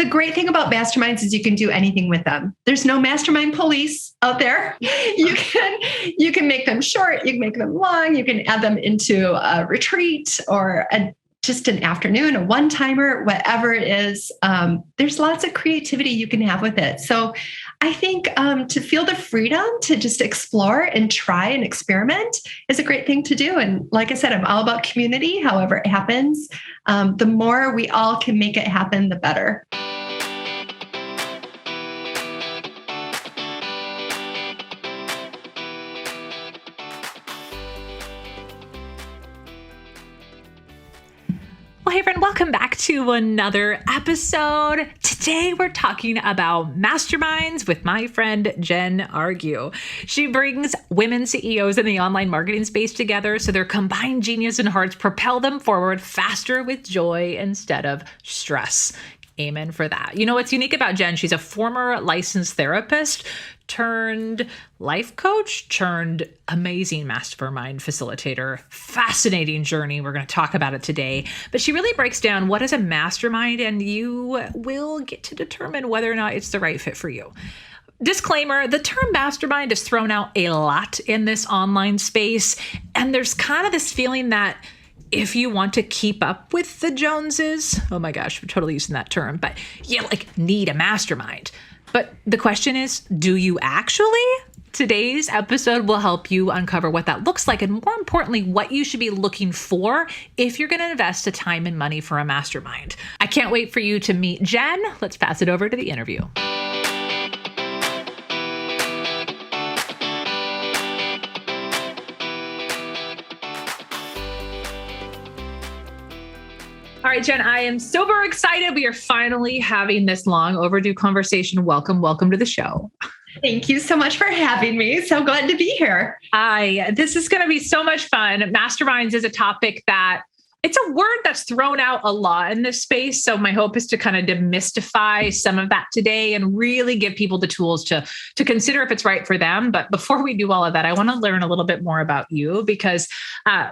the great thing about masterminds is you can do anything with them. There's no mastermind police out there. You can make them short, you can make them long, you can add them into a retreat or just an afternoon, a one-timer, whatever it is. There's lots of creativity you can have with it. So I think to feel the freedom to just explore and try and experiment is a great thing to do. And like I said, I'm all about community, however it happens. The more we all can make it happen, the better. Well, hey friend, welcome back to another episode. Today we're talking about masterminds with my friend Jen Argue. She brings women CEOs in the online marketing space together so their combined genius and hearts propel them forward faster with joy instead of stress. Amen for that. You know what's unique about Jen? She's a former licensed therapist turned life coach, turned amazing mastermind facilitator. Fascinating journey. We're going to talk about it today. But she really breaks down what is a mastermind, and you will get to determine whether or not it's the right fit for you. Disclaimer, the term mastermind is thrown out a lot in this online space, and there's kind of this feeling that if you want to keep up with the Joneses, oh my gosh, we're totally using that term, but you need a mastermind. But the question is, do you actually? Today's episode will help you uncover what that looks like, and more importantly, what you should be looking for if you're going to invest the time and money for a mastermind. I can't wait for you to meet Jen. Let's pass it over to the interview. All right, Jen, I am super excited. We are finally having this long overdue conversation. Welcome to the show. Thank you so much for having me. So glad to be here. This is going to be so much fun. Masterminds is a topic that it's a word that's thrown out a lot in this space. So my hope is to kind of demystify some of that today and really give people the tools to consider if it's right for them. But before we do all of that, I want to learn a little bit more about you because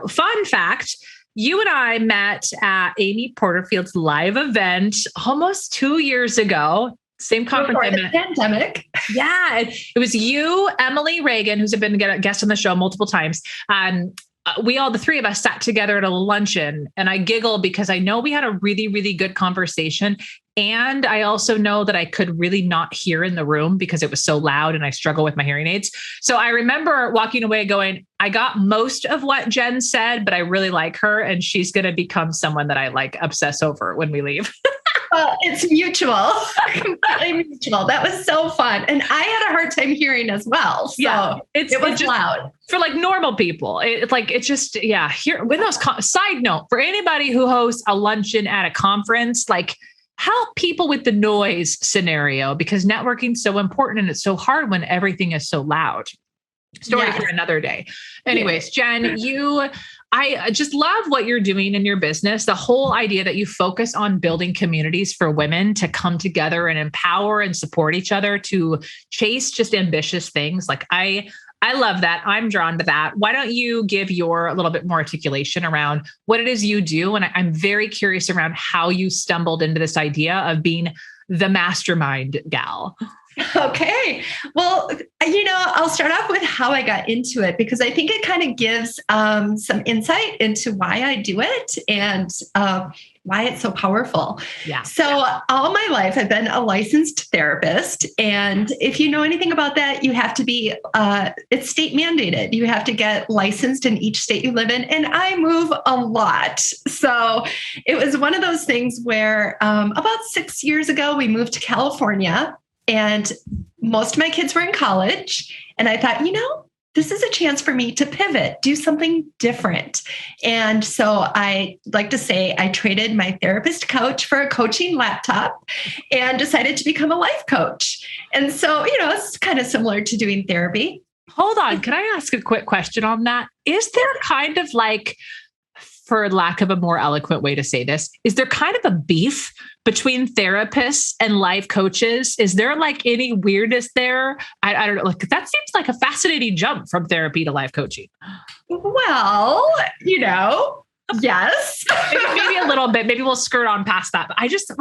fun fact, you and I met at Amy Porterfield's live event almost 2 years ago. Same conference. Before the pandemic. Yeah. It was you, Emily Reagan, who's been a guest on the show multiple times. The three of us sat together at a luncheon, and I giggle because I know we had a really, really good conversation. And I also know that I could really not hear in the room because it was so loud and I struggle with my hearing aids. So I remember walking away going, I got most of what Jen said, but I really like her and she's going to become someone that I obsess over when we leave. Well, it's mutual, completely mutual. That was so fun. And I had a hard time hearing as well. So yeah, it was just loud. For normal people, here with those side note, for anybody who hosts a luncheon at a conference, help people with the noise scenario because networking is so important and it's so hard when everything is so loud. Story for another day. Anyways, Jen, I just love what you're doing in your business. The whole idea that you focus on building communities for women to come together and empower and support each other to chase just ambitious things. I love that. I'm drawn to that. Why don't you give a little bit more articulation around what it is you do? And I'm very curious around how you stumbled into this idea of being the mastermind gal. Okay. Well, I'll start off with how I got into it because I think it kind of gives some insight into why I do it and why it's so powerful. Yeah. So all my life, I've been a licensed therapist. And if you know anything about that, you have to be, it's state mandated. You have to get licensed in each state you live in. And I move a lot. So it was one of those things where about 6 years ago, we moved to California. And most of my kids were in college. And I thought, this is a chance for me to pivot, do something different. And so I like to say I traded my therapist couch for a coaching laptop and decided to become a life coach. And so, it's kind of similar to doing therapy. Hold on. Can I ask a quick question on that? Is there kind of for lack of a more eloquent way to say this, is there kind of a beef between therapists and life coaches? Is there any weirdness there? I don't know. That seems like a fascinating jump from therapy to life coaching. Well, Yes. Maybe a little bit. Maybe we'll skirt on past that. But I just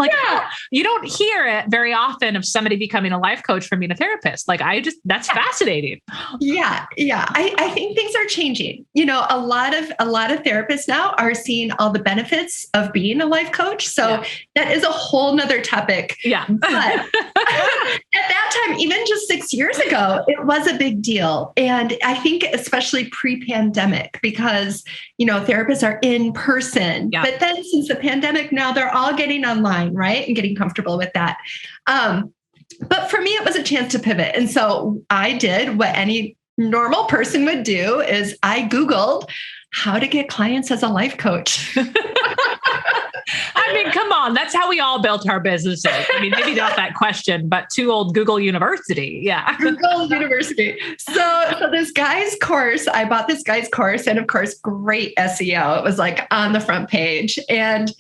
you don't hear it very often of somebody becoming a life coach from being a therapist. That's fascinating. Yeah. I think things are changing. A lot of therapists now are seeing all the benefits of being a life coach. So that is a whole nother topic. Yeah. But at that time, even just 6 years ago, it was a big deal. And I think especially pre-pandemic, because, therapists are in person. Yeah. But then since the pandemic, now they're all getting online, right? And getting comfortable with that. But for me, it was a chance to pivot. And so I did what any normal person would do is I Googled how to get clients as a life coach. I mean, come on. That's how we all built our businesses. I mean, maybe not that question, but to old Google University. Yeah. Google University. So this guy's course, I bought this guy's course, and of course, great SEO. It was like on the front page. And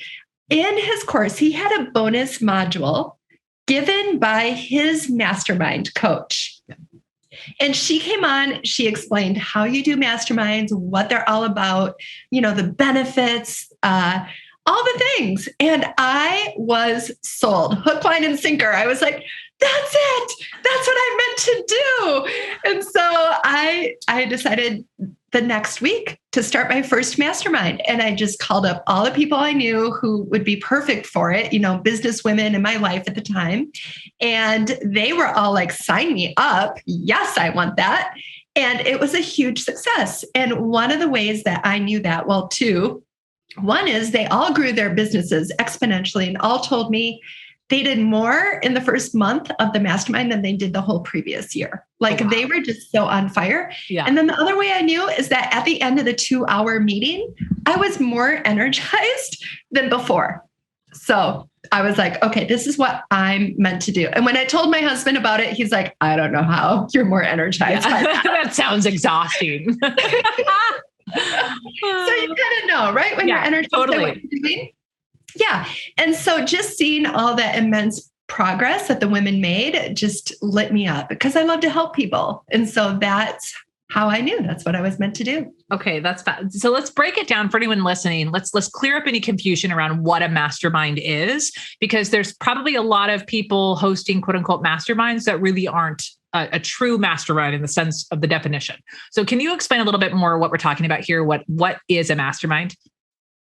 in his course, he had a bonus module given by his mastermind coach. And she came on, she explained how you do masterminds, what they're all about, the benefits, all the things. And I was sold, hook, line, and sinker. I was like, that's it. That's what I meant to do. And so I decided the next week to start my first mastermind. And I just called up all the people I knew who would be perfect for it, business women in my life at the time. And they were all like, sign me up. Yes, I want that. And it was a huge success. And one of the ways that I knew that, well, two, one is they all grew their businesses exponentially and all told me they did more in the first month of the mastermind than they did the whole previous year. They were just so on fire. Yeah. And then the other way I knew is that at the end of the 2-hour meeting, I was more energized than before. So I was like, okay, this is what I'm meant to do. And when I told my husband about it, he's like, I don't know how you're more energized. Yeah. That sounds exhausting. So you kind of know, right? When you're energized, totally. What you're doing. Yeah. And so just seeing all that immense progress that the women made just lit me up because I love to help people. And so that's how I knew that's what I was meant to do. Okay, that's fine. So let's break it down for anyone listening. Let's clear up any confusion around what a mastermind is, because there's probably a lot of people hosting quote unquote masterminds that really aren't a true mastermind in the sense of the definition. So can you explain a little bit more what we're talking about here? What is a mastermind?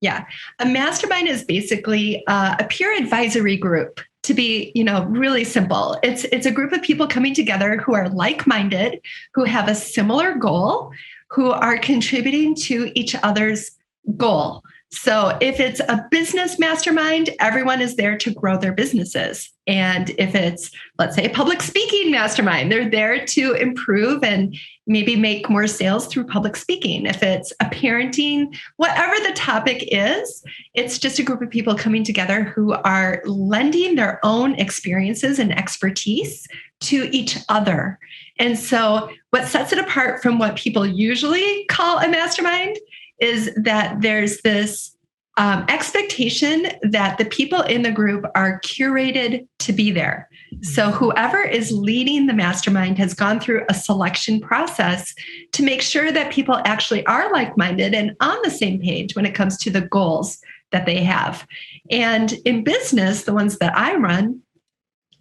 Yeah. A mastermind is basically a peer advisory group. To be, really simple. It's a group of people coming together who are like-minded, who have a similar goal, who are contributing to each other's goal. So if it's a business mastermind, everyone is there to grow their businesses. And if it's, let's say, a public speaking mastermind, they're there to improve and maybe make more sales through public speaking. If it's a parenting, whatever the topic is, it's just a group of people coming together who are lending their own experiences and expertise to each other. And so what sets it apart from what people usually call a mastermind is that there's this expectation that the people in the group are curated to be there. So whoever is leading the mastermind has gone through a selection process to make sure that people actually are like-minded and on the same page when it comes to the goals that they have. And in business, the ones that I run,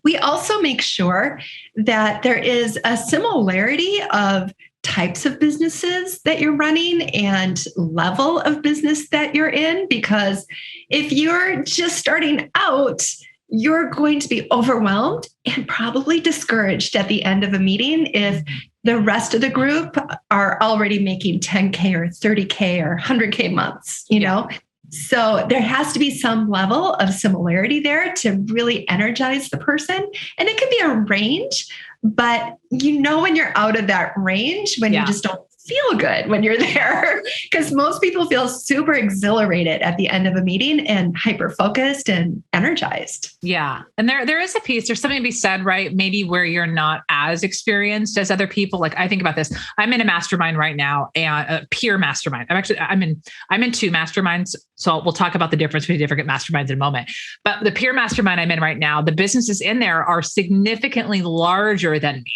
we also make sure that there is a similarity of types of businesses that you're running and level of business that you're in. Because if you're just starting out, you're going to be overwhelmed and probably discouraged at the end of a meeting if the rest of the group are already making 10K or 30K or 100K months, know? So there has to be some level of similarity there to really energize the person. And it can be a range, but when you're out of that range, when you just don't feel good when you're there, because most people feel super exhilarated at the end of a meeting and hyper-focused and energized. Yeah. And there is a piece, there's something to be said, right? Maybe where you're not as experienced as other people. Like I think about this, I'm in a mastermind right now, and a peer mastermind. I'm in two masterminds. So we'll talk about the difference between different masterminds in a moment. But the peer mastermind I'm in right now, the businesses in there are significantly larger than me.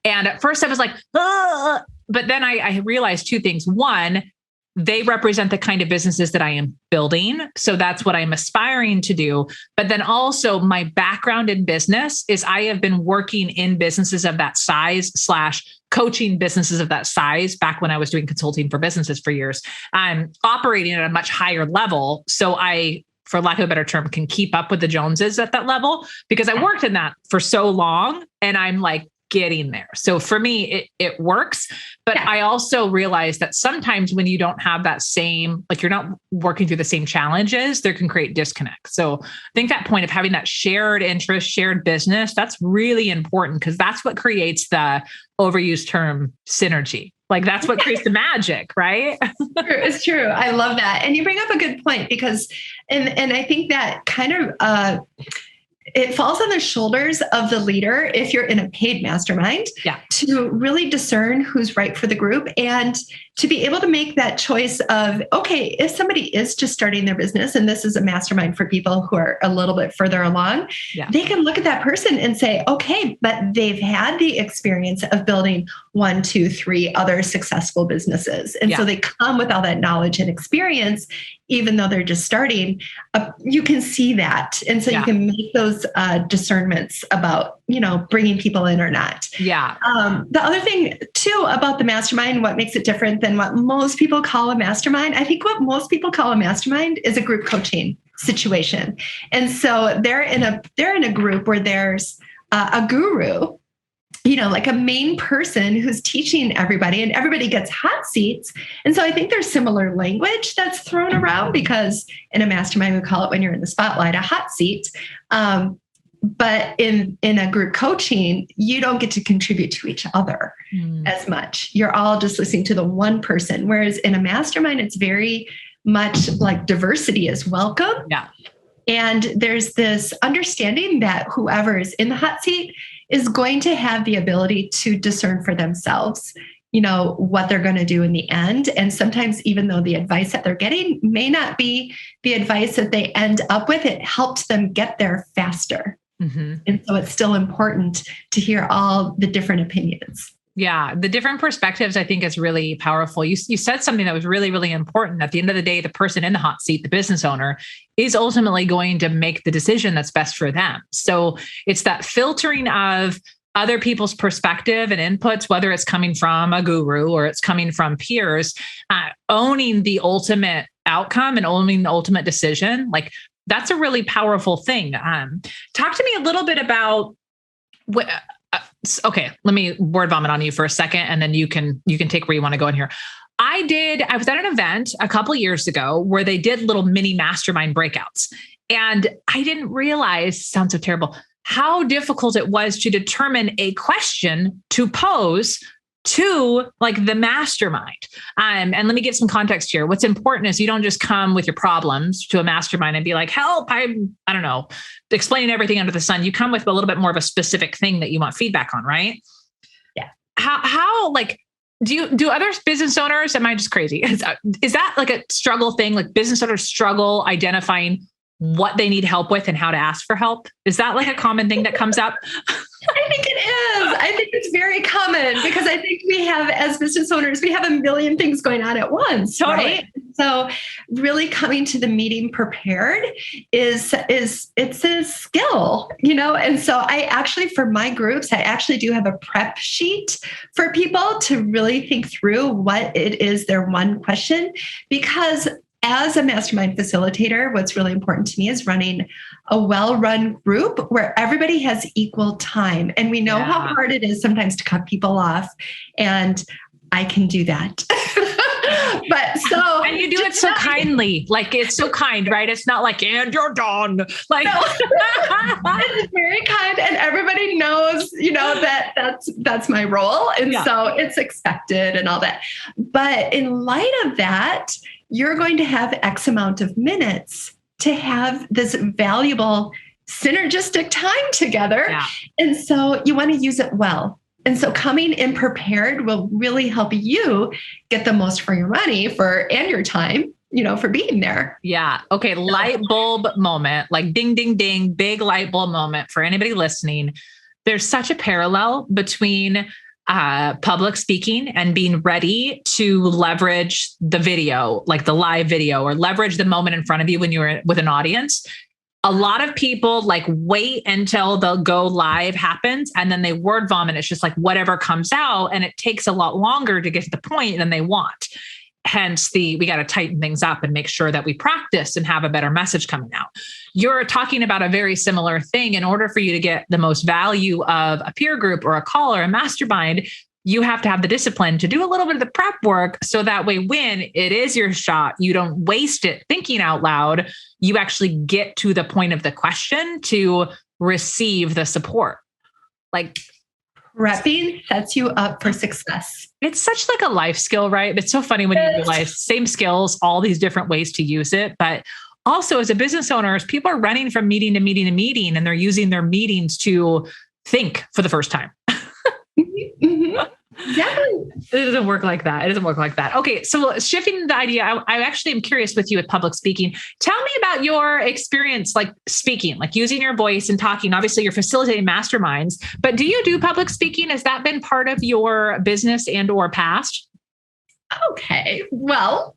And at first I was like, but then I realized two things. One, they represent the kind of businesses that I am building. So that's what I'm aspiring to do. But then also my background in business is I have been working in businesses of that size / coaching businesses of that size back when I was doing consulting for businesses for years. I'm operating at a much higher level. So I, for lack of a better term, can keep up with the Joneses at that level because I worked in that for so long and I'm like getting there. So for me, it works. But I also realize that sometimes when you don't have that same, like you're not working through the same challenges, there can create disconnect. So I think that point of having that shared interest, shared business, that's really important because that's what creates the overused term synergy. Like that's what creates the magic, right? It's true. I love that. And you bring up a good point because, and I think that kind of, it falls on the shoulders of the leader if you're in a paid mastermind to really discern who's right for the group and to be able to make that choice of, okay, if somebody is just starting their business and this is a mastermind for people who are a little bit further along, they can look at that person and say, okay, but they've had the experience of building 1, 2, 3 other successful businesses. And so they come with all that knowledge and experience, even though they're just starting. You can see that. And so you can make those discernments about, bringing people in or not. Yeah. The other thing too about the mastermind, what makes it different than what most people call a mastermind, I think what most people call a mastermind is a group coaching situation. And so they're in a group where there's a guru, like a main person who's teaching everybody and everybody gets hot seats. And so I think there's similar language that's thrown around because in a mastermind, we call it when you're in the spotlight, a hot seat. But in a group coaching, you don't get to contribute to each other as much. You're all just listening to the one person. Whereas in a mastermind, it's very much like diversity is welcome. Yeah. And there's this understanding that whoever is in the hot seat is going to have the ability to discern for themselves, what they're going to do in the end. And sometimes even though the advice that they're getting may not be the advice that they end up with, it helped them get there faster. Mm-hmm. And so it's still important to hear all the different opinions. Yeah. The different perspectives, I think is really powerful. You said something that was really, really important. At the end of the day, the person in the hot seat, the business owner, is ultimately going to make the decision that's best for them. So it's that filtering of other people's perspective and inputs, whether it's coming from a guru or it's coming from peers, owning the ultimate outcome and owning the ultimate decision. Like that's a really powerful thing. Talk to me a little bit about what, okay, let me word vomit on you for a second, and then you can take where you want to go in here. I was at an event a couple of years ago where they did little mini mastermind breakouts. And I didn't realize, sounds so terrible, how difficult it was to determine a question to pose to like the mastermind. And let me get some context here. What's important is you don't just come with your problems to a mastermind and be like, help, I don't know, explaining everything under the sun. You come with a little bit more of a specific thing that you want feedback on, right? Yeah. How like, do other business owners, am I just crazy? Is that like a struggle thing? Like business owners struggle identifying what they need help with and how to ask for help? Is that like a common thing that comes up? I think it is. I think it's very common because I think we have, as business owners, we have a million things going on at once, right? So really coming to the meeting prepared it's a skill, And so I actually, for my groups, I actually do have a prep sheet for people to really think through what it is their one question, because as a mastermind facilitator, what's really important to me is running a well-run group where everybody has equal time. And we know how hard it is sometimes to cut people off. And I can do that. And you do it so kindly. Like it's so kind, right? It's not like, and you're done. Like no. It's very kind. And everybody knows, that's my role. And so it's expected and all that. But in light of that, you're going to have X amount of minutes to have this valuable synergistic time together. Yeah. And so you want to use it well. And so coming in prepared will really help you get the most for your money and your time, for being there. Yeah. Okay. Light bulb moment, like ding, ding, ding, big light bulb moment for anybody listening. There's such a parallel between public speaking and being ready to leverage the video, like the live video, or leverage the moment in front of you when you're with an audience. A lot of people like wait until the go live happens and then they word vomit. It's just like whatever comes out, and it takes a lot longer to get to the point than they want. Hence we got to tighten things up and make sure that we practice and have a better message coming out. You're talking about a very similar thing. In order for you to get the most value of a peer group or a call or a mastermind, you have to have the discipline to do a little bit of the prep work. So that way, when it is your shot, you don't waste it thinking out loud. You actually get to the point of the question to receive the support. Like, prepping sets you up for success. It's such like a life skill, right? It's so funny when you realize same skills, all these different ways to use it. But also as a business owner, people are running from meeting to meeting to meeting, and they're using their meetings to think for the first time. Mm-hmm. Exactly. It doesn't work like that. It doesn't work like that. Okay. So shifting the idea, I actually am curious with you with public speaking. Tell me about your experience, like speaking, like using your voice and talking. Obviously you're facilitating masterminds, but do you do public speaking? Has that been part of your business and or past? Okay. Well,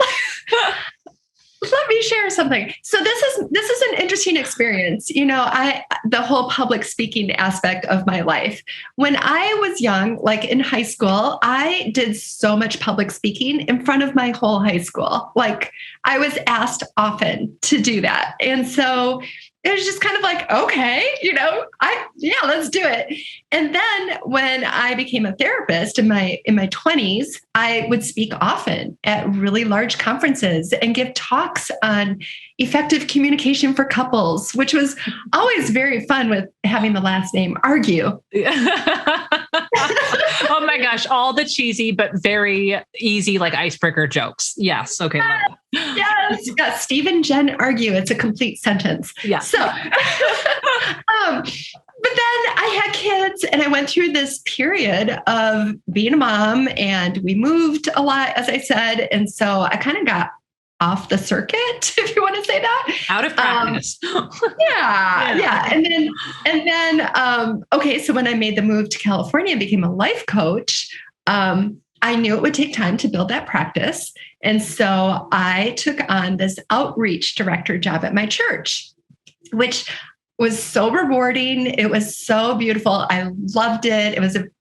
let me share something. So this is an interesting experience. The whole public speaking aspect of my life. When I was young, like in high school, I did so much public speaking in front of my whole high school. Like I was asked often to do that. And so it was just kind of like, okay, let's do it. And then when I became a therapist in my 20s, I would speak often at really large conferences and give talks on effective communication for couples, which was always very fun with having the last name Argue. Oh my gosh, all the cheesy but very easy like icebreaker jokes. Yes. Okay. Yes. Yeah, Steve and Jen argue. It's a complete sentence. Yeah. So, but then I had kids and I went through this period of being a mom, and we moved a lot, as I said. And so I kind of got off the circuit, if you want to say that. Out of practice. Yeah. And then, okay. So when I made the move to California and became a life coach, I knew it would take time to build that practice. And so I took on this outreach director job at my church, which was so rewarding. It was so beautiful. I loved it.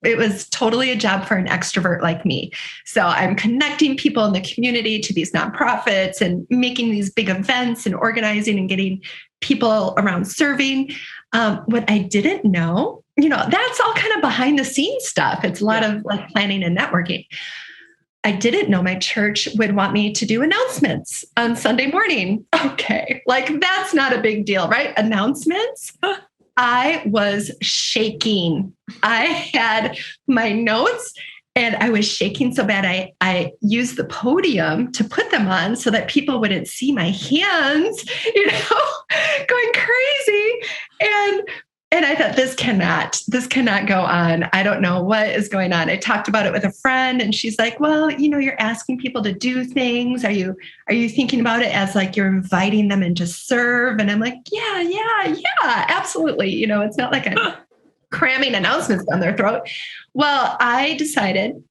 It was totally a job for an extrovert like me. So I'm connecting people in the community to these nonprofits and making these big events and organizing and getting people around serving. What I didn't know, that's all kind of behind the scenes stuff. It's a lot of like planning and networking. I didn't know my church would want me to do announcements on Sunday morning. Okay. Like that's not a big deal, right? Announcements. I was shaking. I had my notes and I was shaking so bad. I used the podium to put them on so that people wouldn't see my hands, going crazy. And I thought, this cannot go on. I don't know what is going on. I talked about it with a friend and she's like, well, you're asking people to do things. Are you thinking about it as like you're inviting them in to serve? And I'm like, yeah, absolutely. It's not like I'm cramming announcements down their throat. Well, I decided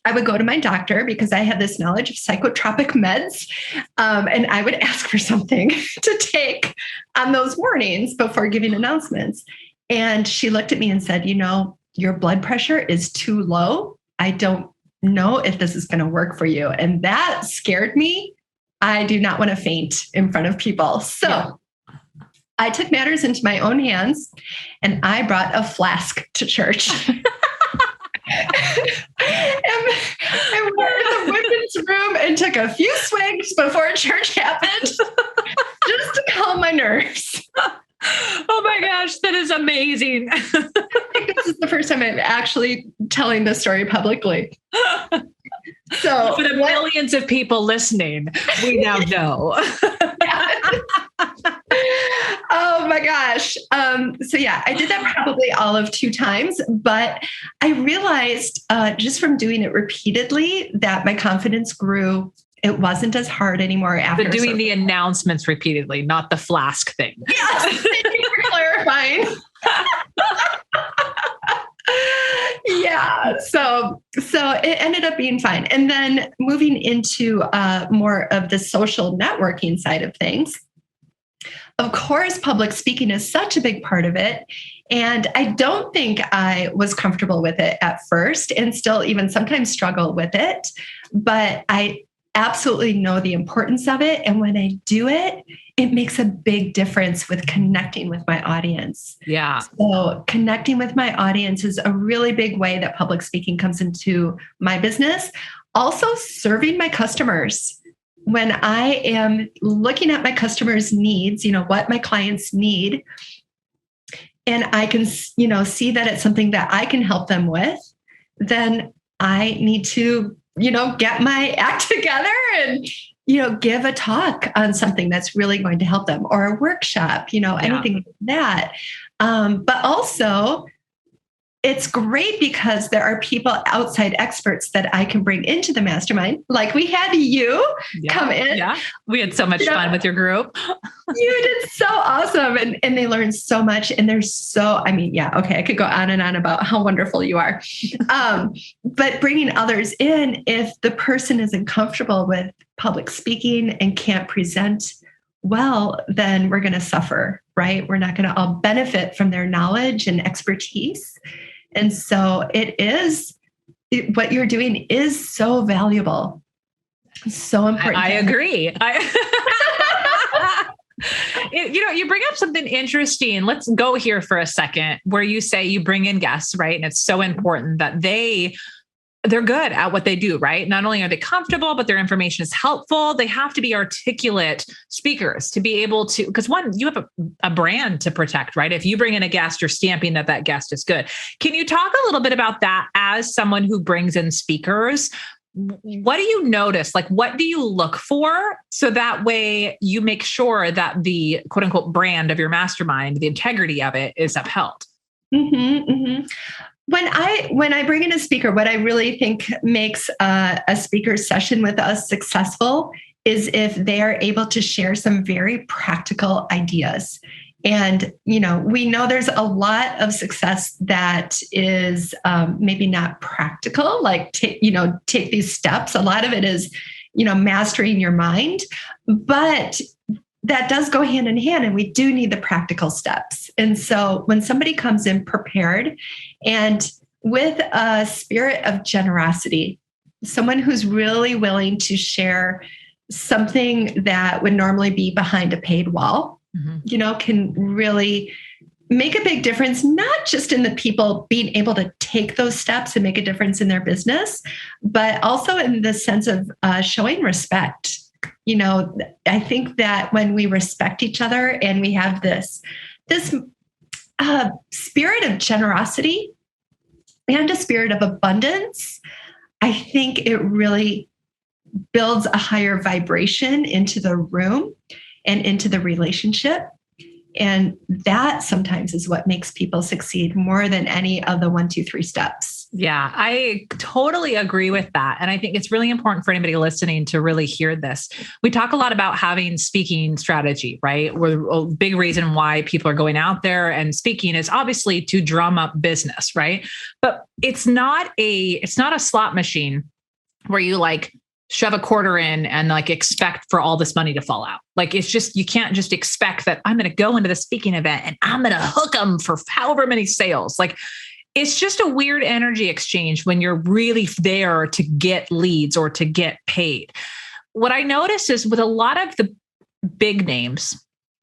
I would go to my doctor because I had this knowledge of psychotropic meds. And I would ask for something to take on those mornings before giving announcements. And she looked at me and said, your blood pressure is too low. I don't know if this is going to work for you. And that scared me. I do not want to faint in front of people. So I took matters into my own hands and I brought a flask to church. And I went in the women's room and took a few swigs before church happened just to calm my nerves. Oh my gosh, that is amazing. I think this is the first time I'm actually telling this story publicly. So for the millions of people listening, we now know. Oh my gosh. So I did that probably all of 2 times, but I realized just from doing it repeatedly that my confidence grew. It wasn't as hard anymore after doing the announcements repeatedly, not the flask thing. Yes, thank you for clarifying. Yeah. So it ended up being fine. And then moving into more of the social networking side of things. Of course, public speaking is such a big part of it. And I don't think I was comfortable with it at first and still even sometimes struggle with it. But I absolutely know the importance of it. And when I do it, it makes a big difference with connecting with my audience. Yeah. So connecting with my audience is a really big way that public speaking comes into my business. Also serving my customers. When I am looking at my customers' needs, what my clients need, and I can, see that it's something that I can help them with, then I need to, get my act together and, give a talk on something that's really going to help them, or a workshop, anything like that. But also, it's great because there are people, outside experts that I can bring into the mastermind. Like we had you come in. Yeah. We had so much fun with your group. You did so awesome. And they learned so much. And they're so, I could go on and on about how wonderful you are. But bringing others in, if the person isn't comfortable with public speaking and can't present well, then we're going to suffer, right? We're not going to all benefit from their knowledge and expertise. And so what you're doing is so valuable, so important. I agree. You bring up something interesting. Let's go here for a second, where you say you bring in guests, right? And it's so important that they're good at what they do, right? Not only are they comfortable, but their information is helpful. They have to be articulate speakers to be able to, because one, you have a brand to protect, right? If you bring in a guest, you're stamping that guest is good. Can you talk a little bit about that as someone who brings in speakers? What do you notice? Like, what do you look for? So that way you make sure that the quote unquote brand of your mastermind, the integrity of it, is upheld. Mm-hmm, mm-hmm. When I bring in a speaker, what I really think makes a speaker session with us successful is if they are able to share some very practical ideas. And, we know there's a lot of success that is maybe not practical, like, take these steps. A lot of it is, mastering your mind, but that does go hand in hand, and we do need the practical steps. And so when somebody comes in prepared and with a spirit of generosity, someone who's really willing to share something that would normally be behind a paid wall, can really make a big difference, not just in the people being able to take those steps and make a difference in their business, but also in the sense of showing respect. I think that when we respect each other and we have this spirit of generosity and a spirit of abundance, I think it really builds a higher vibration into the room and into the relationship. And that sometimes is what makes people succeed more than any of the 1, 2, 3 steps. Yeah, I totally agree with that. And I think it's really important for anybody listening to really hear this. We talk a lot about having speaking strategy, right? Where a big reason why people are going out there and speaking is obviously to drum up business, right? But it's not a slot machine where you shove a quarter in and expect for all this money to fall out. It's just, you can't just expect that I'm going to go into the speaking event and I'm going to hook them for however many sales. It's just a weird energy exchange when you're really there to get leads or to get paid. What I noticed is with a lot of the big names,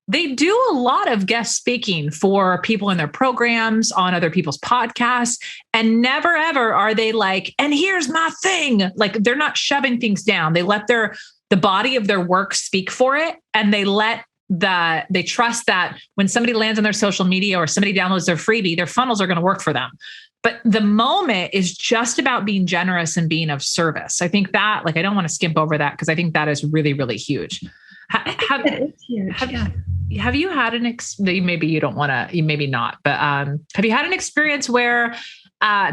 they do a lot of guest speaking for people in their programs, on other people's podcasts, and never ever are they and here's my thing. They're not shoving things down. They let the body of their work speak for it. And they trust that when somebody lands on their social media or somebody downloads their freebie, their funnels are going to work for them. But the moment is just about being generous and being of service. I think that, I don't want to skimp over that because I think that is really, really huge. Have you had maybe you don't want to, maybe not, but have you had an experience where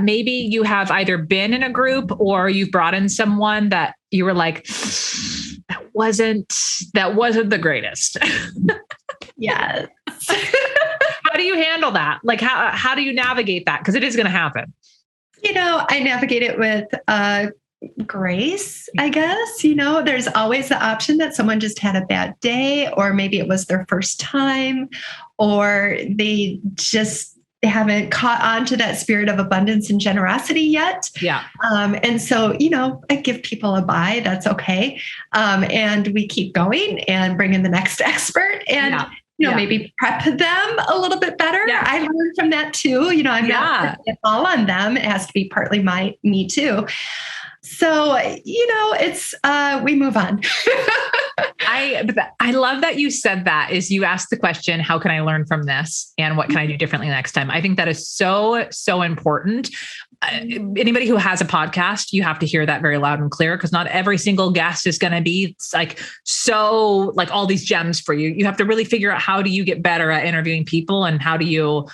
maybe you have either been in a group or you've brought in someone that you were that wasn't the greatest? Yes. How do you handle that? How do you navigate that? Because it is going to happen. I navigate it with grace, I guess. There's always the option that someone just had a bad day, or maybe it was their first time, or they just haven't caught on to that spirit of abundance and generosity yet. Yeah. And so, I give people a bye. That's okay. And we keep going and bring in the next expert and, maybe prep them a little bit better. Yeah. I learned from that too. I'm not putting it all on them. It has to be partly me too. So, it's, we move on. I love that you said that. Is you asked the question, how can I learn from this? And what can I do differently next time? I think that is so, so important. Anybody who has a podcast, you have to hear that very loud and clear, because not every single guest is going to be like all these gems for you. You have to really figure out, how do you get better at interviewing people, and how do you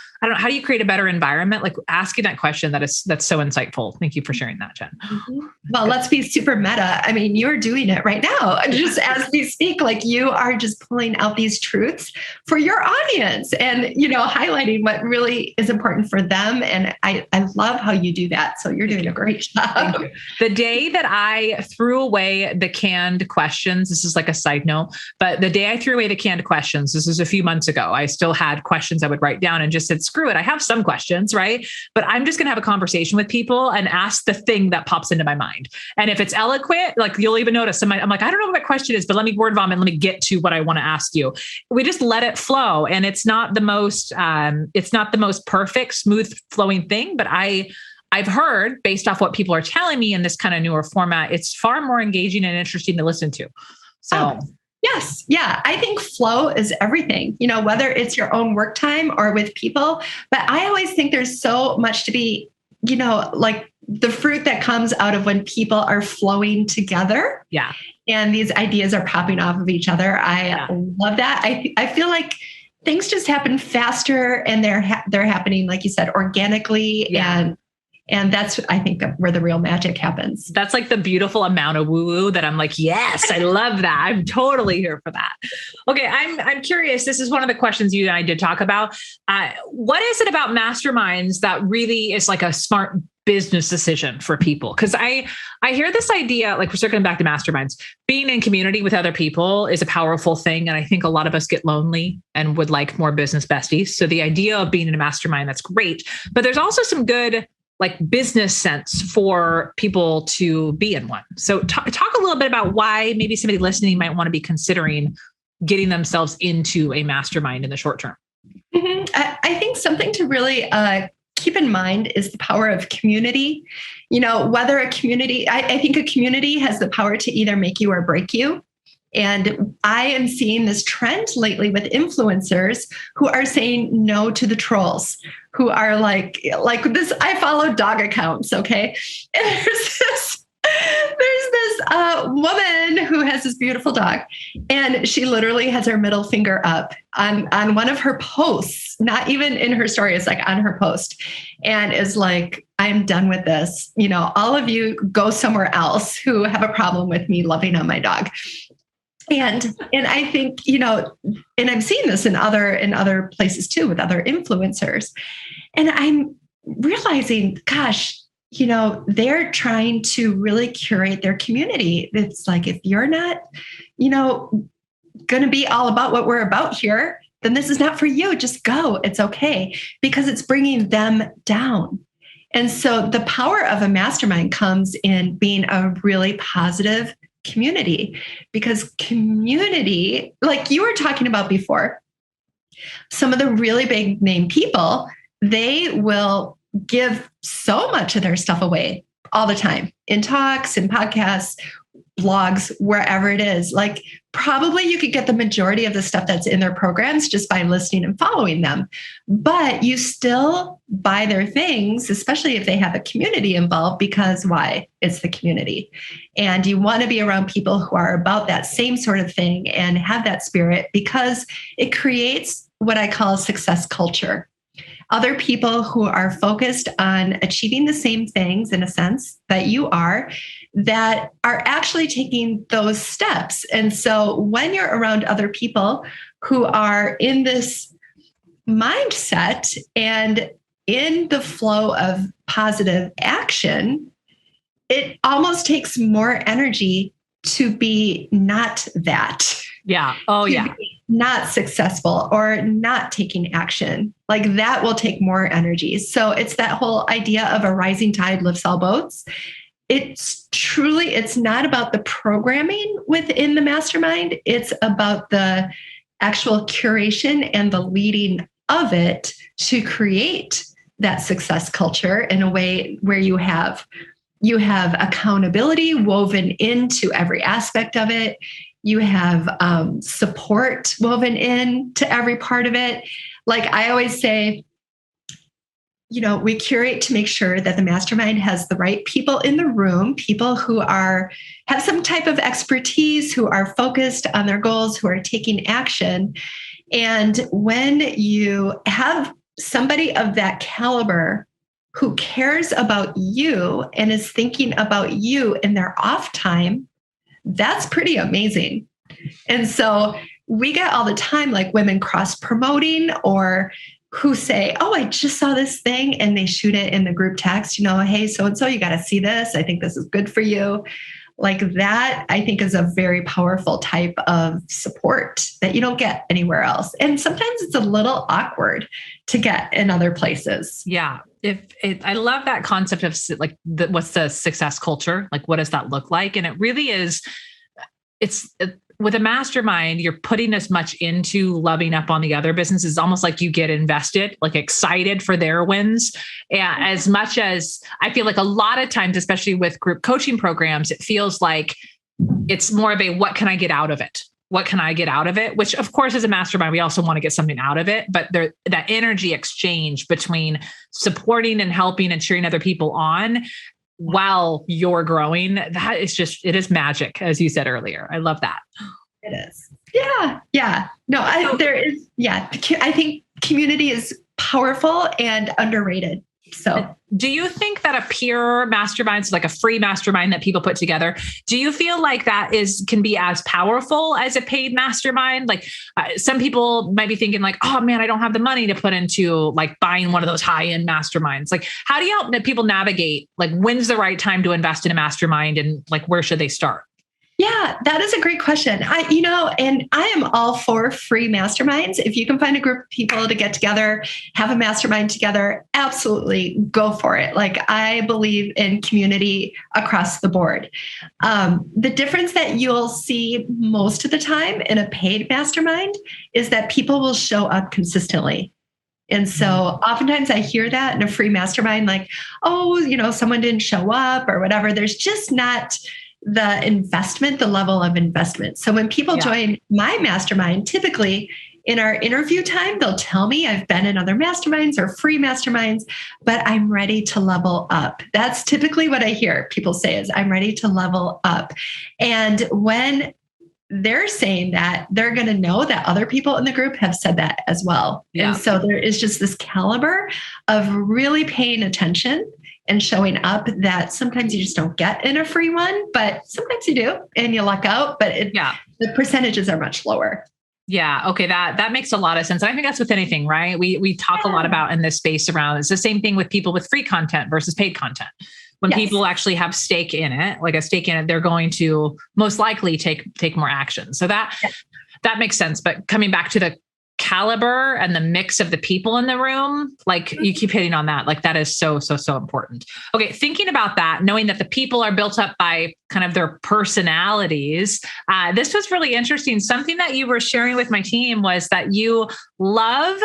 create a better environment? Like, asking that question, that's so insightful. Thank you for sharing that, Jen. Mm-hmm. Well, let's be super meta. I mean, you're doing it right now. Just as we speak, like, you are just pulling out these truths for your audience and, highlighting what really is important for them. And I love how you do that. So you're doing a great job. The day that I threw away the canned questions, this is like a side note, but the day I threw away the canned questions, this was a few months ago, I still had questions I would write down and just said, screw it. I have some questions, right? But I'm just going to have a conversation with people and ask the thing that pops into my mind. And if it's eloquent, like, you'll even notice I'm like, I don't know what my question is, but let me word vomit. Let me get to what I want to ask you. We just let it flow. And it's not the most perfect, smooth flowing thing, but I've heard, based off what people are telling me in this kind of newer format, it's far more engaging and interesting to listen to. So yes. Yeah. I think flow is everything, whether it's your own work time or with people. But I always think there's so much to be, like the fruit that comes out of when people are flowing together. Yeah. And these ideas are popping off of each other. I love that. I feel like things just happen faster, and they're happening, like you said, organically. Yeah. And that's, I think, where the real magic happens. That's like the beautiful amount of woo-woo that I'm like, yes, I love that. I'm totally here for that. Okay. I'm curious. This is one of the questions you and I did talk about. What is it about masterminds that really is like a smart business decision for people? Because I hear this idea, like, we're circling back to masterminds, being in community with other people is a powerful thing. And I think a lot of us get lonely and would like more business besties. So the idea of being in a mastermind, that's great. But there's also some good, like, business sense for people to be in one. So talk a little bit about why maybe somebody listening might want to be considering getting themselves into a mastermind in the short term. Mm-hmm. I think something to really keep in mind is the power of community. Whether a community, I think a community has the power to either make you or break you. And I am seeing this trend lately with influencers who are saying no to the trolls, who are like this. I follow dog accounts. Okay. And there's this woman who has this beautiful dog, and she literally has her middle finger up on one of her posts, not even in her story. It's like on her post, and is like, I'm done with this. All of you go somewhere else who have a problem with me loving on my dog. And I think, and I'm seeing this in other places too, with other influencers. And I'm realizing, gosh, they're trying to really curate their community. It's like, if you're not, going to be all about what we're about here, then this is not for you. Just go. It's okay, because it's bringing them down. And so the power of a mastermind comes in being a really positive community, because community, like you were talking about before, some of the really big name people, they will give so much of their stuff away all the time in talks and podcasts, blogs, wherever it is. Like, probably you could get the majority of the stuff that's in their programs just by listening and following them. But you still buy their things, especially if they have a community involved, because why? It's the community. And you want to be around people who are about that same sort of thing and have that spirit, because it creates what I call a success culture. Other people who are focused on achieving the same things, in a sense, that you are, that are actually taking those steps. And so when you're around other people who are in this mindset and in the flow of positive action, it almost takes more energy to be not that. Yeah. Oh, yeah. Not successful or not taking action. Like that will take more energy. So it's that whole idea of a rising tide lifts all boats. It's not about the programming within the mastermind. It's about the actual curation and the leading of it to create that success culture in a way where you have accountability woven into every aspect of it. You have support woven in to every part of it. Like I always say, we curate to make sure that the mastermind has the right people in the room, people who have some type of expertise, who are focused on their goals, who are taking action. And when you have somebody of that caliber who cares about you and is thinking about you in their off time, that's pretty amazing. And so we get all the time like women cross promoting or who say, oh, I just saw this thing, and they shoot it in the group text, hey, so-and-so, you got to see this. I think this is good for you. Like that, I think is a very powerful type of support that you don't get anywhere else. And sometimes it's a little awkward to get in other places. Yeah. I love that concept of like, what's the success culture? Like, what does that look like? And it really is, with a mastermind, you're putting as much into loving up on the other businesses, almost like you get invested, like excited for their wins. And as much as I feel like a lot of times, especially with group coaching programs, it feels like it's more of a, what can I get out of it? What can I get out of it? Which of course, as a mastermind, we also want to get something out of it, but that energy exchange between supporting and helping and cheering other people on while you're growing, it is magic, as you said earlier. I love that. It is. Yeah. Yeah. No, I think community is powerful and underrated. So do you think that a peer mastermind, so like a free mastermind that people put together, do you feel like that can be as powerful as a paid mastermind? Like some people might be thinking like, oh man, I don't have the money to put into like buying one of those high-end masterminds. Like how do you help people navigate, like when's the right time to invest in a mastermind and like, where should they start? Yeah, that is a great question. And I am all for free masterminds. If you can find a group of people to get together, have a mastermind together, absolutely go for it. Like I believe in community across the board. The difference that you'll see most of the time in a paid mastermind is that people will show up consistently. And so oftentimes I hear that in a free mastermind, like, oh, someone didn't show up or whatever. There's just not the level of investment. So when people join my mastermind, typically in our interview time, they'll tell me I've been in other masterminds or free masterminds, but I'm ready to level up. That's typically what I hear people say is I'm ready to level up. And when they're saying that, they're going to know that other people in the group have said that as well. Yeah. And so there is just this caliber of really paying attention and showing up that sometimes you just don't get in a free one, but sometimes you do and you luck out, but the percentages are much lower. Yeah. Okay. That makes a lot of sense. And I think that's with anything, right? We talk a lot about in this space around, it's the same thing with people with free content versus paid content. When people actually have stake in it, they're going to most likely take more action. So that makes sense. But coming back to the caliber and the mix of the people in the room, like you keep hitting on that, like that is so important. Okay. Thinking about that, knowing that the people are built up by kind of their personalities. This was really interesting. Something that you were sharing with my team was that you love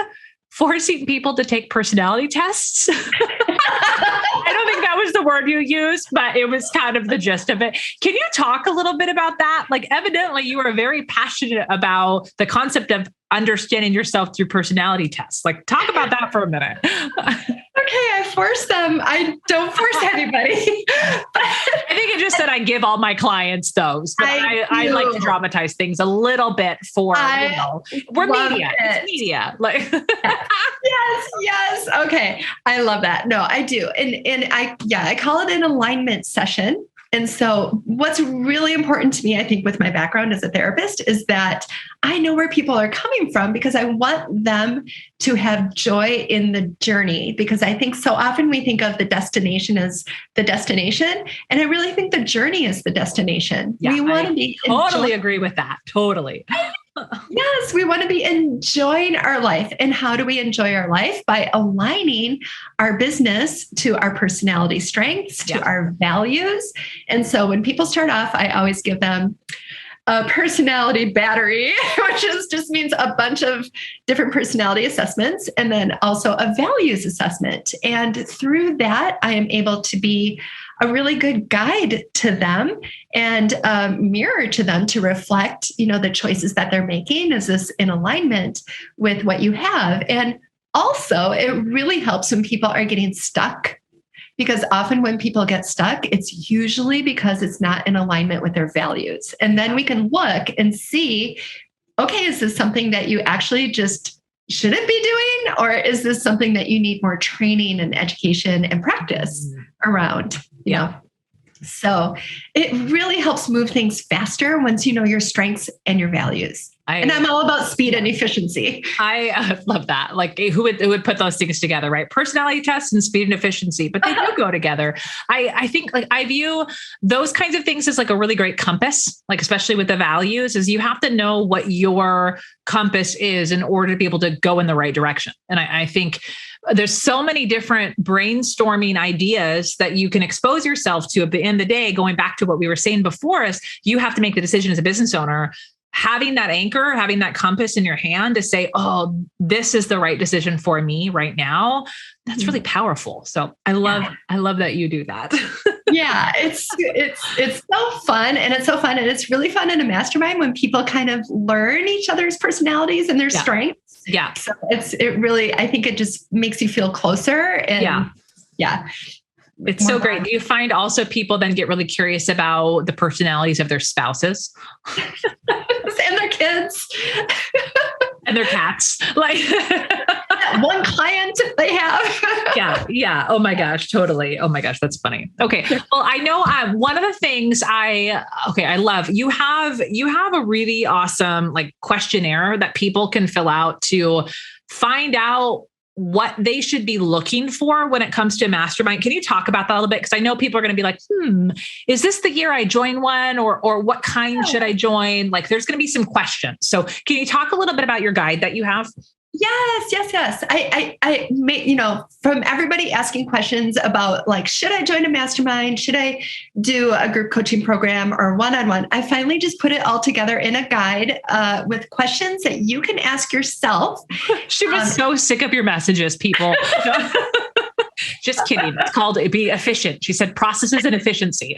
forcing people to take personality tests. I don't think that was the word you used, but it was kind of the gist of it. Can you talk a little bit about that? Like evidently you are very passionate about the concept of understanding yourself through personality tests. Like talk about that for a minute. Okay, I force them. I don't force anybody. I think it just said I give all my clients those. But I like to dramatize things a little bit for, we're media. It's media. Like yes. Okay. I love that. No, I do. And I call it an alignment session And so what's really important to me, I think, with my background as a therapist is that I know where people are coming from because I want them to have joy in the journey. Because I think so often we think of the destination as the destination. And I really think the journey is the destination. Yeah, we want to be totally agree with that. Totally. Yes, we want to be enjoying our life. And how do we enjoy our life? By aligning our business to our personality strengths, to our values. And so when people start off, I always give them a personality battery, which just means a bunch of different personality assessments, and then also a values assessment. And through that, I am able to be a really good guide to them and mirror to them to reflect, the choices that they're making. Is this in alignment with what you have? And also, it really helps when people are getting stuck, because often when people get stuck, it's usually because it's not in alignment with their values. And then we can look and see, okay, is this something that you actually just shouldn't be doing? Or is this something that you need more training and education and practice around? So it really helps move things faster once you know your strengths and your values. And I'm all about speed and efficiency. I love that. Like who would put those things together, right? Personality tests and speed and efficiency, but they do go together. I think I view those kinds of things as like a really great compass, like especially with the values, is you have to know what your compass is in order to be able to go in the right direction. And I think there's so many different brainstorming ideas that you can expose yourself to. At the end of the day, going back to what we were saying before, is you have to make the decision as a business owner, having that anchor, having that compass in your hand to say, oh, this is the right decision for me right now. That's really powerful. So I love that you do that. Yeah, it's so fun. And it's so fun. And it's really fun in a mastermind when people kind of learn each other's personalities and their strengths. Yeah. So I think it just makes you feel closer. And it's so great. Do you find also people then get really curious about the personalities of their spouses and their kids and their cats? Like one client they have. Yeah. Oh my gosh. Totally. Oh my gosh. That's funny. Okay. Well, I know one of the things I love, you have a really awesome like questionnaire that people can fill out to find out what they should be looking for when it comes to a mastermind. Can you talk about that a little bit? Because I know people are going to be like, is this the year I join one, or what kind should I join? Like there's going to be some questions. So can you talk a little bit about your guide that you have? Yes. I made, from everybody asking questions about like, should I join a mastermind? Should I do a group coaching program or one-on-one? I finally just put it all together in a guide with questions that you can ask yourself. She was so sick of your messages, people. Just kidding. It's called Be Efficient. She said processes and efficiency.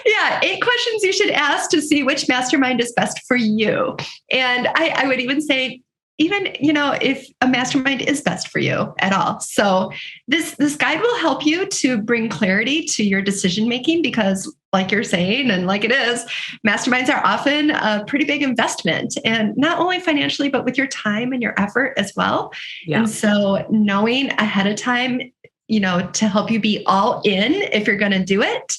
Yeah, 8 questions you should ask to see which mastermind is best for you. And I would even say, if a mastermind is best for you at all. So this guide will help you to bring clarity to your decision making, because like you're saying, and like it is, masterminds are often a pretty big investment, and not only financially, but with your time and your effort as well. Yeah. And so knowing ahead of time, to help you be all in if you're going to do it,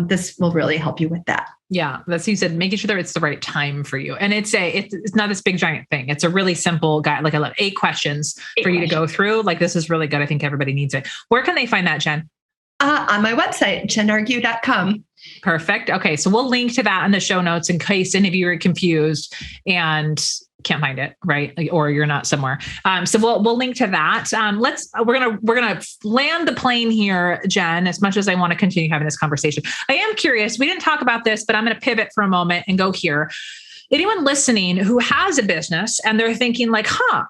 this will really help you with that. Yeah, that's you said, making sure that it's the right time for you. And it's not this big giant thing. It's a really simple guide. Like I love 8 questions for you to go through. Like this is really good. I think everybody needs it. Where can they find that, Jen? On my website, jenargue.com. Perfect. Okay. So we'll link to that in the show notes in case any of you are confused and can't find it, right? Or you're not somewhere. So we'll link to that. We're gonna land the plane here, Jen, as much as I want to continue having this conversation. I am curious. We didn't talk about this, but I'm going to pivot for a moment and go here. Anyone listening who has a business and they're thinking like,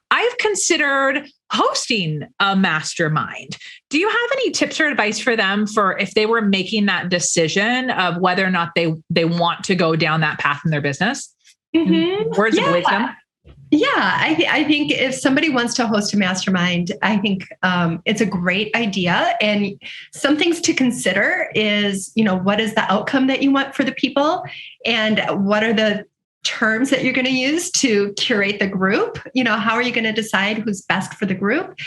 I've considered hosting a mastermind. Do you have any tips or advice for them for if they were making that decision of whether or not they want to go down that path in their business? Mm-hmm. Words of wisdom. Yeah, I think if somebody wants to host a mastermind, I think it's a great idea. And some things to consider is, what is the outcome that you want for the people? And what are the terms that you're going to use to curate the group? How are you going to decide who's best for the group?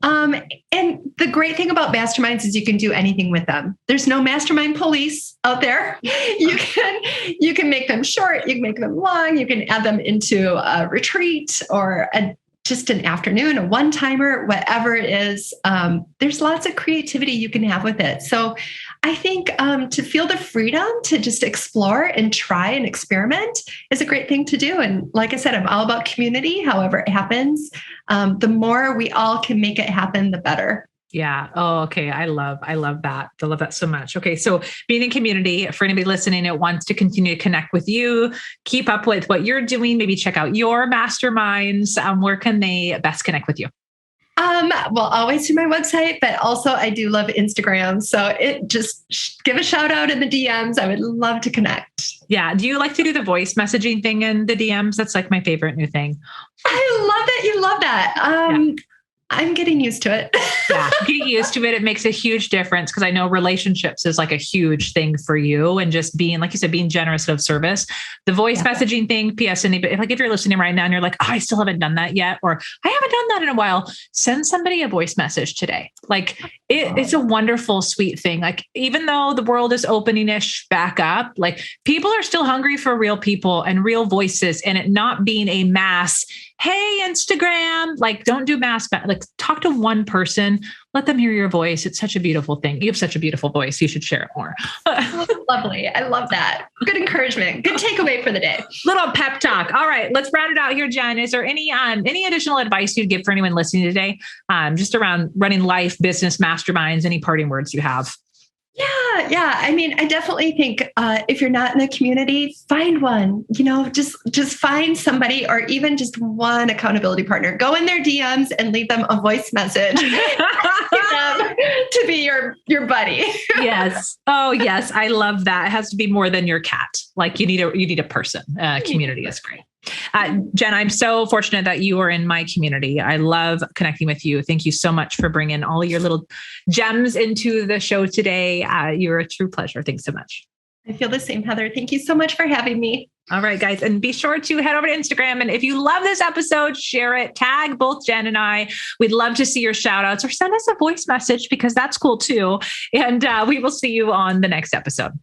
And the great thing about masterminds is you can do anything with them. There's no mastermind police out there. You can make them short, you can make them long, you can add them into a retreat or just an afternoon, a one-timer, whatever it is. There's lots of creativity you can have with it. So I think to feel the freedom to just explore and try and experiment is a great thing to do. And like I said, I'm all about community, however it happens. The more we all can make it happen, the better. Yeah. Oh, okay. I love that. I love that so much. Okay. So being in community, for anybody listening that wants to continue to connect with you, keep up with what you're doing, maybe check out your masterminds. Where can they best connect with you? Well, always through my website, but also I do love Instagram. So give a shout out in the DMs. I would love to connect. Yeah. Do you like to do the voice messaging thing in the DMs? That's like my favorite new thing. I love that. You love that. Yeah. I'm getting used to it. Yeah, getting used to it. It makes a huge difference because I know relationships is like a huge thing for you, and just being, like you said, being generous of service. The voice messaging thing, P.S. Anybody, like if you're listening right now and you're like, oh, I still haven't done that yet, or I haven't done that in a while, send somebody a voice message today. Like it's a wonderful, sweet thing. Like even though the world is opening-ish back up, like people are still hungry for real people and real voices, and it not being a mass, hey, Instagram, like don't do mass, like talk to one person, let them hear your voice. It's such a beautiful thing. You have such a beautiful voice. You should share it more. Lovely. I love that. Good encouragement. Good takeaway for the day. Little pep talk. All right, let's round it out here, Jen. Is there any additional advice you'd give for anyone listening today? Just around running life, business, masterminds, any parting words you have? Yeah. I mean, I definitely think if you're not in a community, find one, just find somebody, or even just one accountability partner. Go in their DMs and leave them a voice message to be your buddy. Yes. Oh, yes. I love that. It has to be more than your cat. Like you need a person. Community is great. Jen, I'm so fortunate that you are in my community. I love connecting with you. Thank you so much for bringing all of your little gems into the show today. You're a true pleasure. Thanks so much. I feel the same, Heather. Thank you so much for having me. All right, guys. And be sure to head over to Instagram. And if you love this episode, share it, tag both Jen and I. We'd love to see your shout outs, or send us a voice message because that's cool too. And we will see you on the next episode.